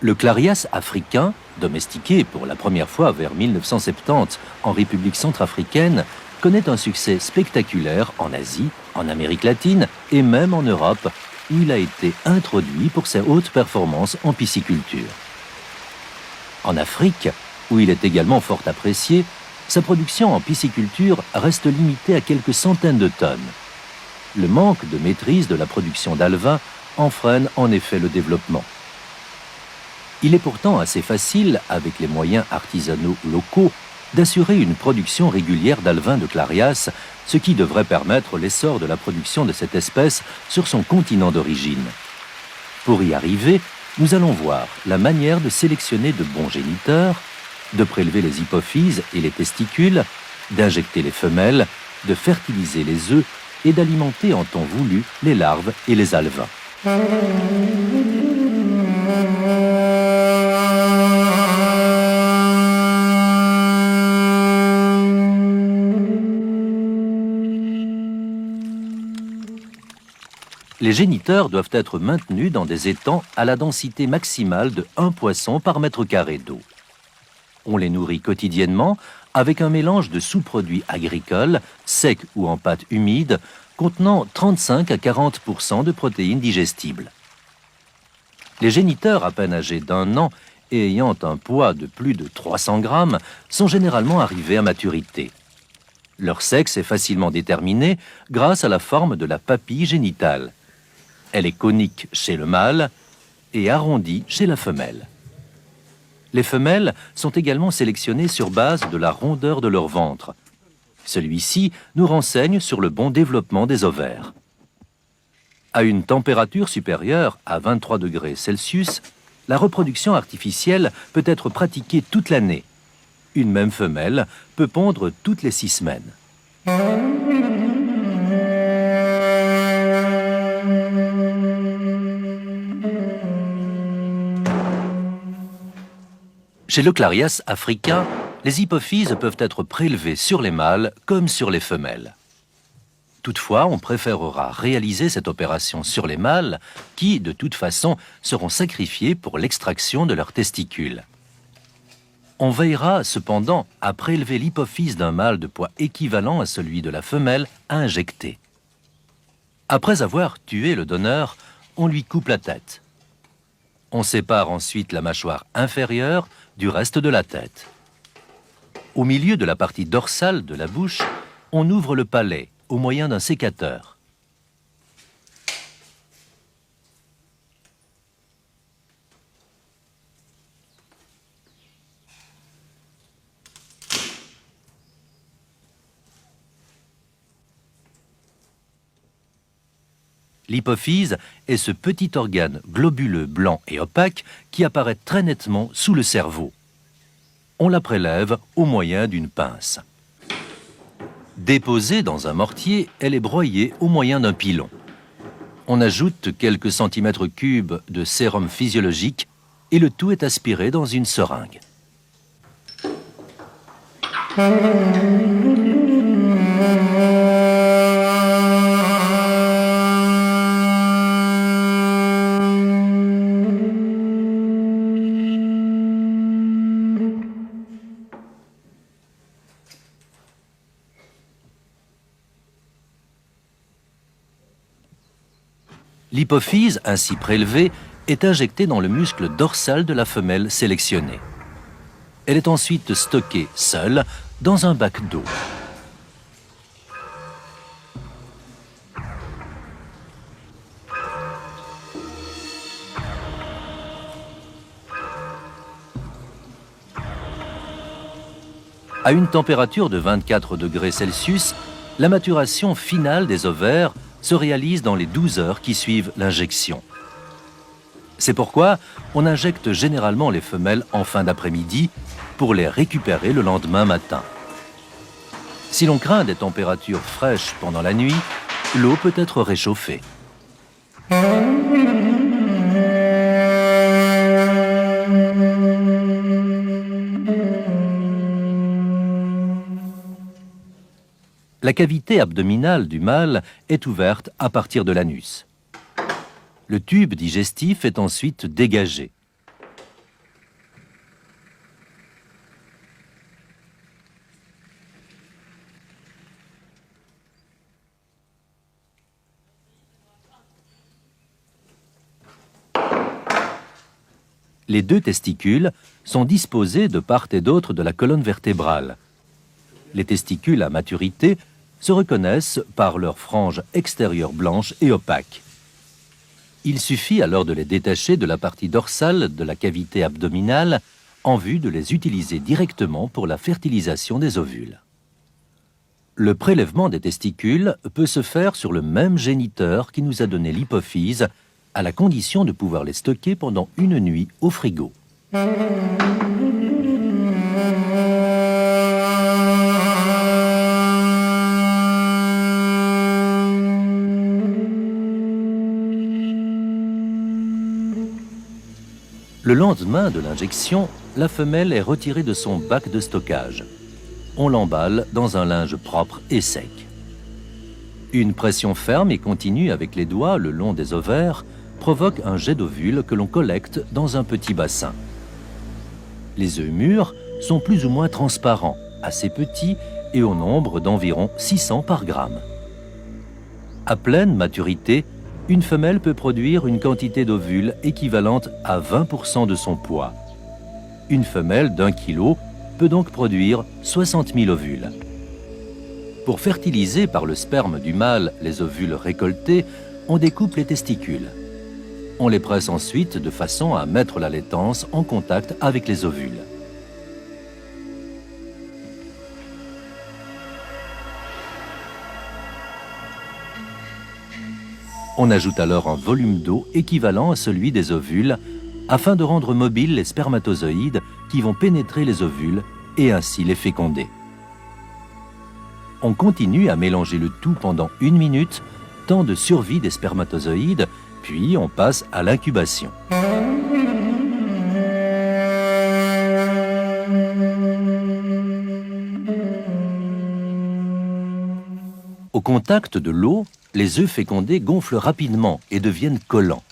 Le clarias africain, domestiqué pour la première fois vers 1970 en République centrafricaine, connaît un succès spectaculaire en Asie, en Amérique latine et même en Europe, où il a été introduit pour ses hautes performances en pisciculture. En Afrique, où il est également fort apprécié, sa production en pisciculture reste limitée à quelques centaines de tonnes. Le manque de maîtrise de la production d'alevin en freine en effet le développement. Il est pourtant assez facile, avec les moyens artisanaux locaux, d'assurer une production régulière d'alevin de clarias, ce qui devrait permettre l'essor de la production de cette espèce sur son continent d'origine. Pour y arriver, nous allons voir la manière de sélectionner de bons géniteurs, de prélever les hypophyses et les testicules, d'injecter les femelles, de fertiliser les œufs et d'alimenter en temps voulu les larves et les alevins. Les géniteurs doivent être maintenus dans des étangs à la densité maximale de 1 poisson par mètre carré d'eau. On les nourrit quotidiennement avec un mélange de sous-produits agricoles, secs ou en pâte humide, contenant 35 à 40% de protéines digestibles. Les géniteurs à peine âgés d'1 an et ayant un poids de plus de 300 grammes sont généralement arrivés à maturité. Leur sexe est facilement déterminé grâce à la forme de la papille génitale. Elle est conique chez le mâle et arrondie chez la femelle. Les femelles sont également sélectionnées sur base de la rondeur de leur ventre. Celui-ci nous renseigne sur le bon développement des ovaires. À une température supérieure à 23 degrés Celsius, la reproduction artificielle peut être pratiquée toute l'année. Une même femelle peut pondre toutes les 6 semaines. Chez le clarias africain, les hypophyses peuvent être prélevées sur les mâles comme sur les femelles. Toutefois, on préférera réaliser cette opération sur les mâles qui, de toute façon, seront sacrifiés pour l'extraction de leurs testicules. On veillera cependant à prélever l'hypophyse d'un mâle de poids équivalent à celui de la femelle à injecter. Après avoir tué le donneur, on lui coupe la tête. On sépare ensuite la mâchoire inférieure du reste de la tête. Au milieu de la partie dorsale de la bouche, on ouvre le palais au moyen d'un sécateur. L'hypophyse est ce petit organe globuleux blanc et opaque qui apparaît très nettement sous le cerveau. On la prélève au moyen d'une pince. Déposée dans un mortier, elle est broyée au moyen d'un pilon. On ajoute quelques centimètres cubes de sérum physiologique et le tout est aspiré dans une seringue. L'hypophyse, ainsi prélevée, est injectée dans le muscle dorsal de la femelle sélectionnée. Elle est ensuite stockée seule dans un bac d'eau. À une température de 24 degrés Celsius, la maturation finale des ovaires se réalise dans les 12 heures qui suivent l'injection. C'est pourquoi on injecte généralement les femelles en fin d'après-midi pour les récupérer le lendemain matin. Si l'on craint des températures fraîches pendant la nuit, l'eau peut être réchauffée. La cavité abdominale du mâle est ouverte à partir de l'anus. Le tube digestif est ensuite dégagé. Les deux testicules sont disposés de part et d'autre de la colonne vertébrale. Les testicules à maturité se reconnaissent par leurs franges extérieures blanches et opaques. Il suffit alors de les détacher de la partie dorsale de la cavité abdominale en vue de les utiliser directement pour la fertilisation des ovules. Le prélèvement des testicules peut se faire sur le même géniteur qui nous a donné l'hypophyse, à la condition de pouvoir les stocker pendant une nuit au frigo. Le lendemain de l'injection, la femelle est retirée de son bac de stockage. On l'emballe dans un linge propre et sec. Une pression ferme et continue avec les doigts le long des ovaires provoque un jet d'ovules que l'on collecte dans un petit bassin. Les œufs mûrs sont plus ou moins transparents, assez petits et au nombre d'environ 600 par gramme. À pleine maturité, une femelle peut produire une quantité d'ovules équivalente à 20% de son poids. Une femelle d'1 kg peut donc produire 60 000 ovules. Pour fertiliser par le sperme du mâle les ovules récoltés, on découpe les testicules. On les presse ensuite de façon à mettre la laitance en contact avec les ovules. On ajoute alors un volume d'eau équivalent à celui des ovules afin de rendre mobiles les spermatozoïdes qui vont pénétrer les ovules et ainsi les féconder. On continue à mélanger le tout pendant 1 minute, temps de survie des spermatozoïdes, puis on passe à l'incubation. Au contact de l'eau, les œufs fécondés gonflent rapidement et deviennent collants.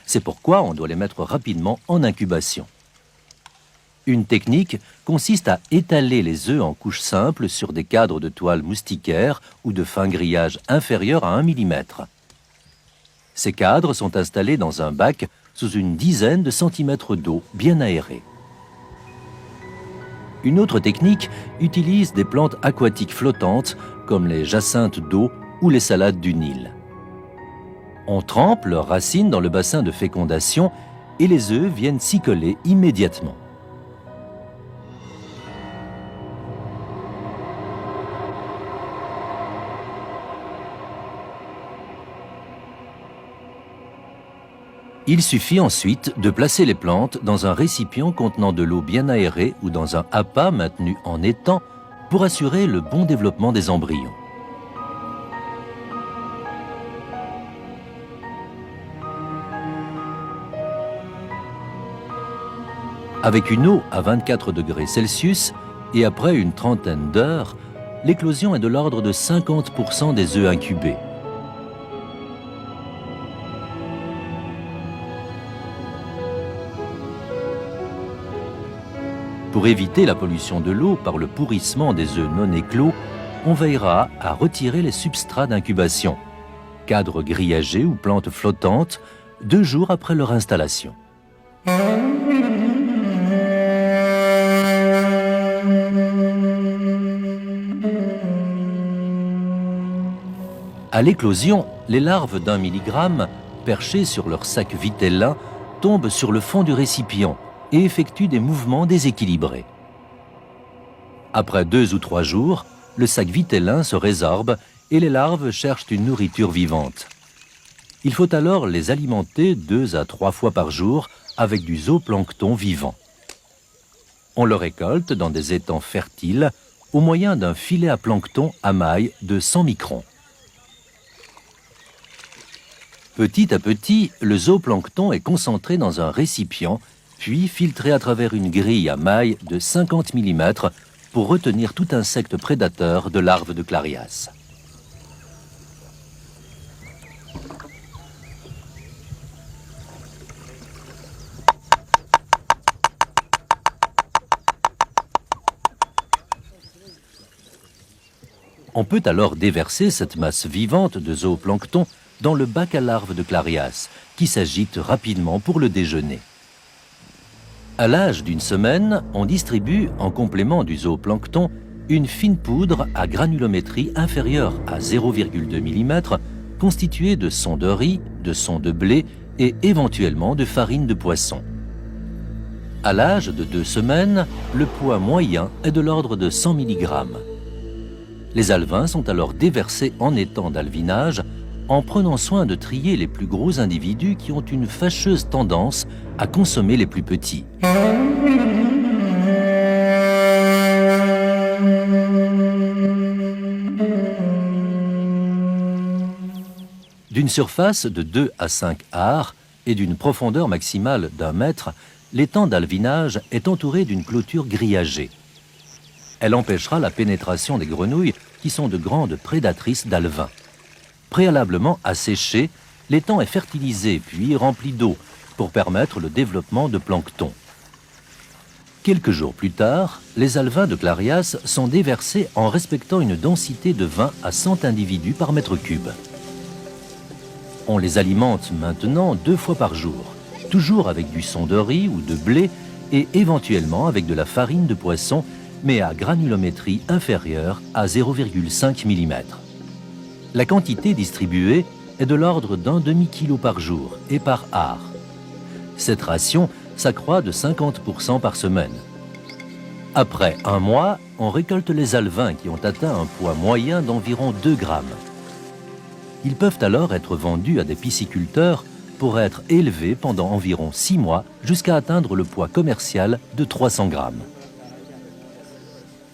C'est pourquoi on doit les mettre rapidement en incubation. Une technique consiste à étaler les œufs en couches simples sur des cadres de toile moustiquaire ou de fin grillage inférieur à 1 mm. Ces cadres sont installés dans un bac sous une dizaine de centimètres d'eau bien aérée. Une autre technique utilise des plantes aquatiques flottantes comme les jacinthes d'eau ou les salades du Nil. On trempe leurs racines dans le bassin de fécondation et les œufs viennent s'y coller immédiatement. Il suffit ensuite de placer les plantes dans un récipient contenant de l'eau bien aérée ou dans un appât maintenu en étang pour assurer le bon développement des embryons. Avec une eau à 24 degrés Celsius et après une trentaine d'heures, l'éclosion est de l'ordre de 50% des œufs incubés. Pour éviter la pollution de l'eau par le pourrissement des œufs non éclos, on veillera à retirer les substrats d'incubation, cadres grillagés ou plantes flottantes, 2 jours après leur installation. À l'éclosion, les larves d'1 milligramme, perchées sur leur sac vitellin, tombent sur le fond du récipient et effectuent des mouvements déséquilibrés. Après 2 ou 3 jours, le sac vitellin se résorbe et les larves cherchent une nourriture vivante. Il faut alors les alimenter 2 à 3 fois par jour avec du zooplancton vivant. On le récolte dans des étangs fertiles au moyen d'un filet à plancton à maille de 100 microns. Petit à petit, le zooplancton est concentré dans un récipient, puis filtré à travers une grille à maille de 50 mm pour retenir tout insecte prédateur de larves de Clarias. On peut alors déverser cette masse vivante de zooplancton dans le bac à larves de Clarias, qui s'agite rapidement pour le déjeuner. À l'âge d'1 semaine, on distribue, en complément du zooplancton, une fine poudre à granulométrie inférieure à 0,2 mm, constituée de son de riz, de son de blé et éventuellement de farine de poisson. À l'âge de 2 semaines, le poids moyen est de l'ordre de 100 mg. Les alevins sont alors déversés en étang d'alvinage en prenant soin de trier les plus gros individus qui ont une fâcheuse tendance à consommer les plus petits. D'une surface de 2 à 5 ares et d'une profondeur maximale d'1 mètre, l'étang d'alvinage est entouré d'une clôture grillagée. Elle empêchera la pénétration des grenouilles qui sont de grandes prédatrices d'alevins. Préalablement asséché, l'étang est fertilisé puis rempli d'eau pour permettre le développement de plancton. Quelques jours plus tard, les alevins de Clarias sont déversés en respectant une densité de 20 à 100 individus par mètre cube. On les alimente maintenant 2 fois par jour, toujours avec du son de riz ou de blé et éventuellement avec de la farine de poisson, mais à granulométrie inférieure à 0,5 mm. La quantité distribuée est de l'ordre d'1 demi-kilo par jour et par art. Cette ration s'accroît de 50% par semaine. Après 1 mois, on récolte les alevins qui ont atteint un poids moyen d'environ 2 grammes. Ils peuvent alors être vendus à des pisciculteurs pour être élevés pendant environ 6 mois jusqu'à atteindre le poids commercial de 300 grammes.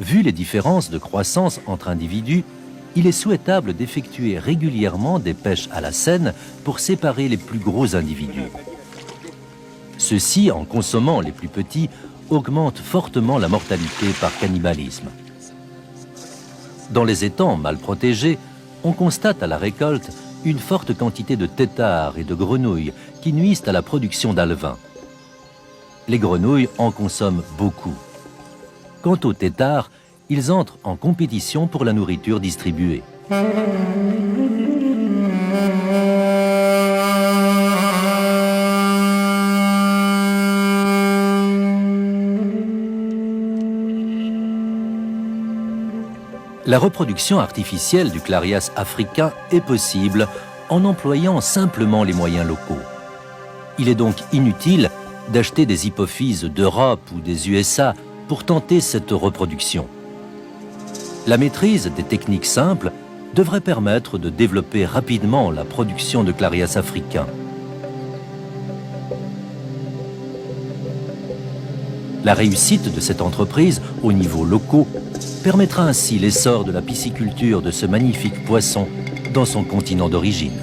Vu les différences de croissance entre individus, il est souhaitable d'effectuer régulièrement des pêches à la senne pour séparer les plus gros individus. Ceux-ci, en consommant les plus petits, augmentent fortement la mortalité par cannibalisme. Dans les étangs mal protégés, on constate à la récolte une forte quantité de têtards et de grenouilles qui nuisent à la production d'alevins. Les grenouilles en consomment beaucoup. Quant aux têtards, ils entrent en compétition pour la nourriture distribuée. La reproduction artificielle du Clarias africain est possible en employant simplement les moyens locaux. Il est donc inutile d'acheter des hypophyses d'Europe ou des USA pour tenter cette reproduction. La maîtrise des techniques simples devrait permettre de développer rapidement la production de Clarias africains. La réussite de cette entreprise au niveau local permettra ainsi l'essor de la pisciculture de ce magnifique poisson dans son continent d'origine.